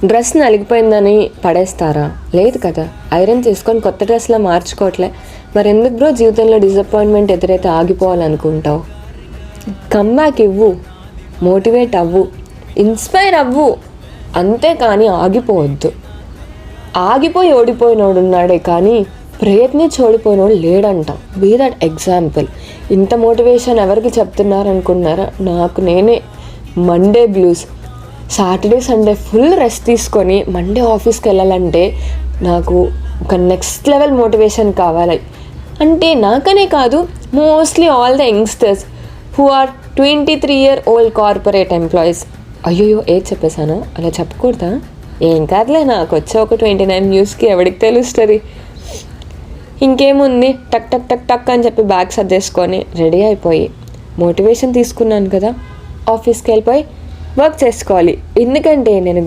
Dress నలిగిపోయిందని పడేస్తారా? లేదు కదా, iron చేసుకొని కొత్త డ్రెస్లా మార్చుకోవట్లే. మరి ఎందుకు బ్రో జీవితంలో డిసప్పాయింట్మెంట్ ఎదురైతే ఆగిపోవాలనుకుంటావు? కమ్బ్యాక్ ఇవ్వు, మోటివేట్ అవ్వు, ఇన్స్పైర్ అవ్వు, అంతేకాని ఆగిపోవద్దు. ఆగిపోయి ఓడిపోయినోడు ఉన్నాడే కానీ ప్రయత్నించి ఓడిపోయినోడు లేడంట. Be that example. ఇంత మోటివేషన్ ఎవరికి చెప్తున్నారనుకున్నారా? నాకు నేనే. Monday blues, Saturday Sunday full rest తీసుకొని మండే ఆఫీస్కి వెళ్ళాలంటే నాకు ఒక నెక్స్ట్ లెవెల్ మోటివేషన్ కావాలి. అంటే నాకనే కాదు, mostly all the youngsters who are 23-year-old corporate employees. అయ్యో ఏది చెప్పేశాను, అలా చెప్పకూడదా? ఏం కాదులే, నాకు వచ్చే ఒక 29 న్యూస్కి ఎవరికి తెలుస్తుంది. ఇంకేముంది, టక్ టక్ టక్ టక్ అని చెప్పి బ్యాగ్ సర్దేసుకొని రెడీ అయిపోయి మోటివేషన్ తీసుకున్నాను కదా, ఆఫీస్కి వెళ్ళిపోయి వర్క్ చేసుకోవాలి. ఎందుకంటే నేను